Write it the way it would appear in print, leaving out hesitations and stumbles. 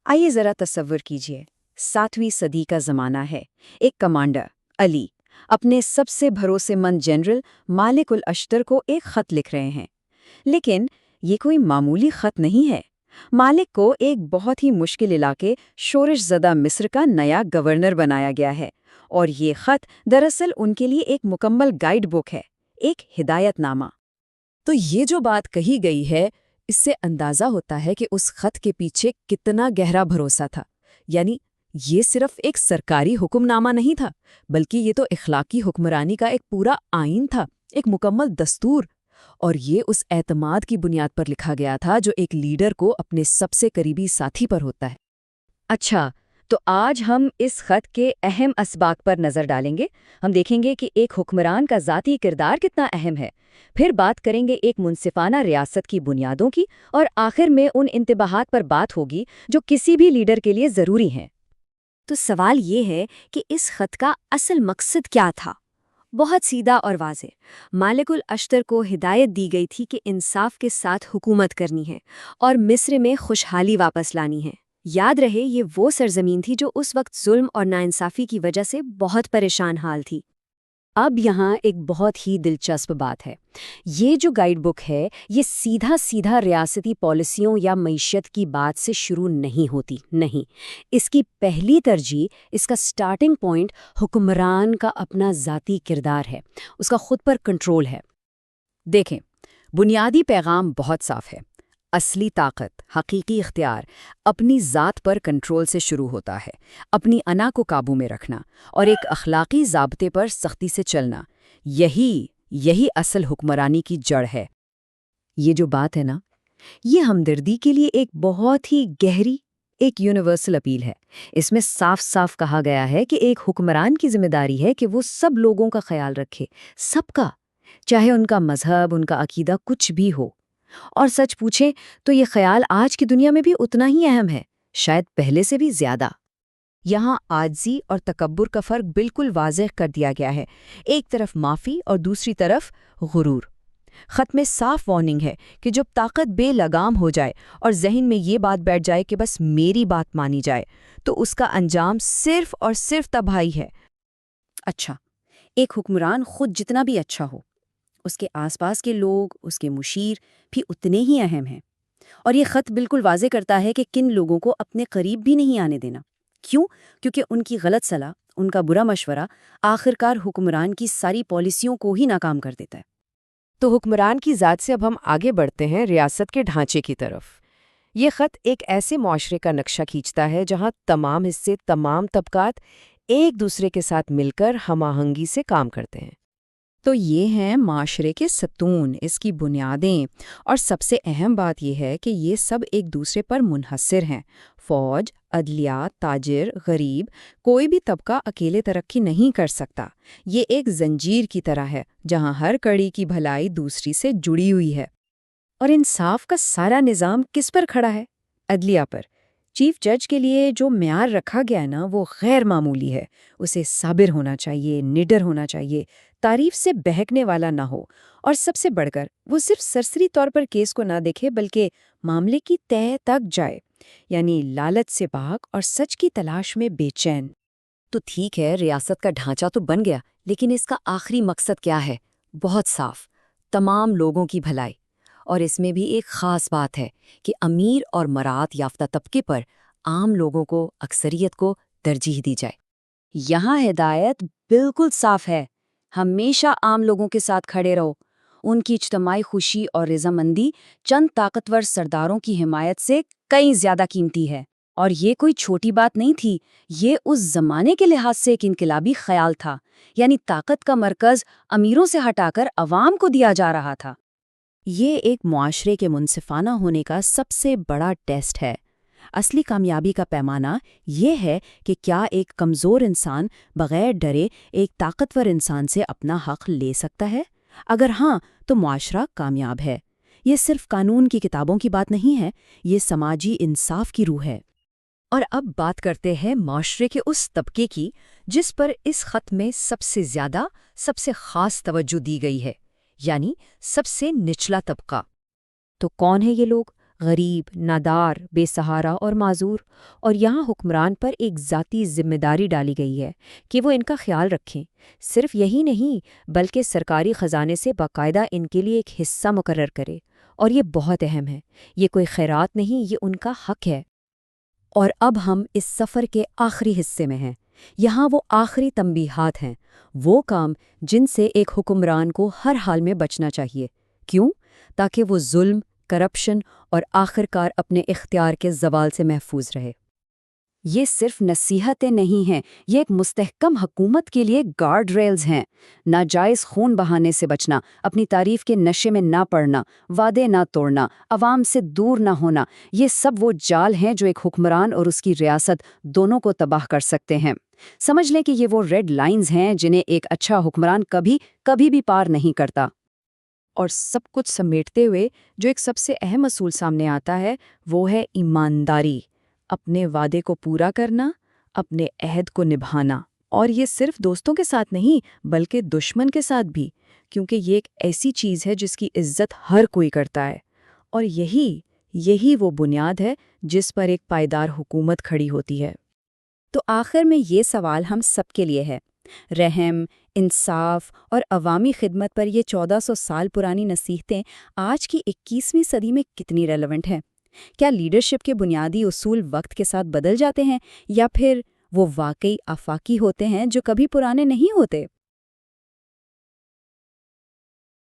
آئیے ذرا تصور کیجئے، 7ویں صدی کا زمانہ ہے۔ ایک کمانڈر علی اپنے سب سے بھروسے مند جنرل مالک الاشتر کو ایک خط لکھ رہے ہیں۔ لیکن یہ کوئی معمولی خط نہیں ہے۔ مالک کو ایک بہت ہی مشکل علاقے شورش زدہ مصر کا نیا گورنر بنایا گیا ہے، اور یہ خط دراصل ان کے لیے ایک مکمل گائیڈ بک ہے، ایک ہدایت نامہ۔ تو یہ جو بات کہی گئی ہے، اس سے اندازہ ہوتا ہے کہ اس خط کے پیچھے کتنا گہرا بھروسہ تھا۔ یعنی یہ صرف ایک سرکاری حکم نامہ نہیں تھا، بلکہ یہ تو اخلاقی حکمرانی کا ایک پورا آئین تھا، ایک مکمل دستور۔ اور یہ اس اعتماد کی بنیاد پر لکھا گیا تھا جو ایک لیڈر کو اپنے سب سے قریبی ساتھی پر ہوتا ہے۔ اچھا، تو آج ہم اس خط کے اہم اسباق پر نظر ڈالیں گے۔ ہم دیکھیں گے کہ ایک حکمران کا ذاتی کردار کتنا اہم ہے، پھر بات کریں گے ایک منصفانہ ریاست کی بنیادوں کی، اور آخر میں ان انتباہات پر بات ہوگی جو کسی بھی لیڈر کے لیے ضروری ہیں۔ تو سوال یہ ہے کہ اس خط کا اصل مقصد کیا تھا؟ بہت سیدھا اور واضح۔ مالک الاشتر کو ہدایت دی گئی تھی کہ انصاف کے ساتھ حکومت کرنی ہے اور مصر میں خوشحالی واپس لانی ہے۔ یاد رہے، یہ وہ سرزمین تھی جو اس وقت ظلم اور ناانصافی کی وجہ سے بہت پریشان حال تھی۔ اب یہاں ایک بہت ہی دلچسپ بات ہے۔ یہ جو گائیڈ بک ہے، یہ سیدھا ریاستی پالیسیوں یا معیشت کی بات سے شروع نہیں ہوتی، نہیں۔ اس کی پہلی ترجیح، اس کا سٹارٹنگ پوائنٹ حکمران کا اپنا ذاتی کردار ہے، اس کا خود پر کنٹرول ہے۔ دیکھیں، بنیادی پیغام بہت صاف ہے۔ اصلی طاقت، حقیقی اختیار اپنی ذات پر کنٹرول سے شروع ہوتا ہے، اپنی انا کو قابو میں رکھنا اور ایک اخلاقی ضابطے پر سختی سے چلنا۔ یہی اصل حکمرانی کی جڑ ہے۔ یہ جو بات ہے نا، یہ ہمدردی کے لیے ایک بہت ہی گہری، ایک یونیورسل اپیل ہے۔ اس میں صاف صاف کہا گیا ہے کہ ایک حکمران کی ذمہ داری ہے کہ وہ سب لوگوں کا خیال رکھے، سب کا، چاہے ان کا مذہب، ان کا عقیدہ کچھ بھی ہو۔ اور سچ پوچھیں تو یہ خیال آج کی دنیا میں بھی اتنا ہی اہم ہے، شاید پہلے سے بھی زیادہ۔ یہاں عاجزی اور تکبر کا فرق بالکل واضح کر دیا گیا ہے، ایک طرف معافی اور دوسری طرف غرور۔ خط میں صاف وارننگ ہے کہ جب طاقت بے لگام ہو جائے اور ذہن میں یہ بات بیٹھ جائے کہ بس میری بات مانی جائے، تو اس کا انجام صرف اور صرف تباہی ہے۔ اچھا، ایک حکمران خود جتنا بھی اچھا ہو، اس کے آس پاس کے لوگ، اس کے مشیر بھی اتنے ہی اہم ہیں۔ اور یہ خط بالکل واضح کرتا ہے کہ کن لوگوں کو اپنے قریب بھی نہیں آنے دینا۔ کیوں؟ کیونکہ ان کی غلط صلاح، ان کا برا مشورہ آخرکار حکمران کی ساری پالیسیوں کو ہی ناکام کر دیتا ہے۔ تو حکمران کی ذات سے اب ہم آگے بڑھتے ہیں ریاست کے ڈھانچے کی طرف۔ یہ خط ایک ایسے معاشرے کا نقشہ کھینچتا ہے جہاں تمام حصے، تمام طبقات ایک دوسرے کے ساتھ مل کر ہم آہنگی سے کام کرتے ہیں۔ تو یہ ہیں معاشرے کے ستون، اس کی بنیادیں، اور سب سے اہم بات یہ ہے کہ یہ سب ایک دوسرے پر منحصر ہیں۔ فوج، عدلیہ، تاجر، غریب، کوئی بھی طبقہ اکیلے ترقی نہیں کر سکتا۔ یہ ایک زنجیر کی طرح ہے جہاں ہر کڑی کی بھلائی دوسری سے جڑی ہوئی ہے۔ اور انصاف کا سارا نظام کس پر کھڑا ہے؟ عدلیہ پر۔ چیف جج کے لیے جو معیار رکھا گیا ہے نا، وہ غیر معمولی ہے۔ اسے صابر ہونا چاہیے، نڈر ہونا چاہیے، تعریف سے بہکنے والا نہ ہو، اور سب سے بڑھ کر وہ صرف سرسری طور پر کیس کو نہ دیکھے بلکہ معاملے کی تہہ تک جائے، یعنی لالچ سے پاک اور سچ کی تلاش میں بے چین۔ تو ٹھیک ہے، ریاست کا ڈھانچہ تو بن گیا، لیکن اس کا آخری مقصد کیا ہے؟ بہت صاف، تمام لوگوں کی بھلائی۔ اور اس میں بھی ایک خاص بات ہے کہ امیر اور مراعات یافتہ طبقے پر عام لوگوں کو، اکثریت کو ترجیح دی جائے۔ یہاں ہدایت بالکل صاف ہے، ہمیشہ عام لوگوں کے ساتھ کھڑے رہو۔ ان کی اجتماعی خوشی اور رضامندی چند طاقتور سرداروں کی حمایت سے کئی زیادہ قیمتی ہے۔ اور یہ کوئی چھوٹی بات نہیں تھی، یہ اس زمانے کے لحاظ سے ایک انقلابی خیال تھا، یعنی طاقت کا مرکز امیروں سے ہٹا کر عوام کو دیا جا رہا تھا۔ یہ ایک معاشرے کے منصفانہ ہونے کا سب سے بڑا ٹیسٹ ہے۔ اصلی کامیابی کا پیمانہ یہ ہے کہ کیا ایک کمزور انسان بغیر ڈرے ایک طاقتور انسان سے اپنا حق لے سکتا ہے؟ اگر ہاں، تو معاشرہ کامیاب ہے۔ یہ صرف قانون کی کتابوں کی بات نہیں ہے، یہ سماجی انصاف کی روح ہے۔ اور اب بات کرتے ہیں معاشرے کے اس طبقے کی جس پر اس خط میں سب سے زیادہ، سب سے خاص توجہ دی گئی ہے، یعنی سب سے نچلا طبقہ۔ تو کون ہے یہ لوگ؟ غریب، نادار، بے سہارا اور معذور، اور یہاں حکمران پر ایک ذاتی ذمہ داری ڈالی گئی ہے کہ وہ ان کا خیال رکھیں۔ صرف یہی نہیں بلکہ سرکاری خزانے سے باقاعدہ ان کے لیے ایک حصہ مقرر کرے، اور یہ بہت اہم ہے، یہ کوئی خیرات نہیں، یہ ان کا حق ہے۔ اور اب ہم اس سفر کے آخری حصے میں ہیں۔ یہاں وہ آخری تنبیہات ہیں، وہ کام جن سے ایک حکمران کو ہر حال میں بچنا چاہیے۔ کیوں؟ تاکہ وہ ظلم، کرپشن اور آخرکار اپنے اختیار کے زوال سے محفوظ رہے۔ یہ صرف نصیحتیں نہیں ہیں، یہ ایک مستحکم حکومت کے لیے گارڈ ریلز ہیں۔ ناجائز خون بہانے سے بچنا، اپنی تعریف کے نشے میں نہ پڑنا، وعدے نہ توڑنا، عوام سے دور نہ ہونا، یہ سب وہ جال ہیں جو ایک حکمران اور اس کی ریاست دونوں کو تباہ کر سکتے ہیں۔ سمجھ لیں کہ یہ وہ ریڈ لائنز ہیں جنہیں ایک اچھا حکمران کبھی بھی پار نہیں کرتا۔ اور سب کچھ سمیٹتے ہوئے جو ایک سب سے اہم اصول سامنے آتا ہے وہ ہے ایمانداری، اپنے وعدے کو پورا کرنا، اپنے عہد کو نبھانا، اور یہ صرف دوستوں کے ساتھ نہیں بلکہ دشمن کے ساتھ بھی، کیونکہ یہ ایک ایسی چیز ہے جس کی عزت ہر کوئی کرتا ہے، اور یہی وہ بنیاد ہے جس پر ایک پائیدار حکومت کھڑی ہوتی ہے۔ تو آخر میں یہ سوال ہم سب کے لیے ہے، رحم، انصاف اور عوامی خدمت پر یہ 1400 سال پرانی نصیحتیں آج کی 21ویں صدی میں کتنی ریلیونٹ ہیں؟ کیا لیڈرشپ کے بنیادی اصول وقت کے ساتھ بدل جاتے ہیں، یا پھر وہ واقعی آفاقی ہوتے ہیں جو کبھی پرانے نہیں ہوتے؟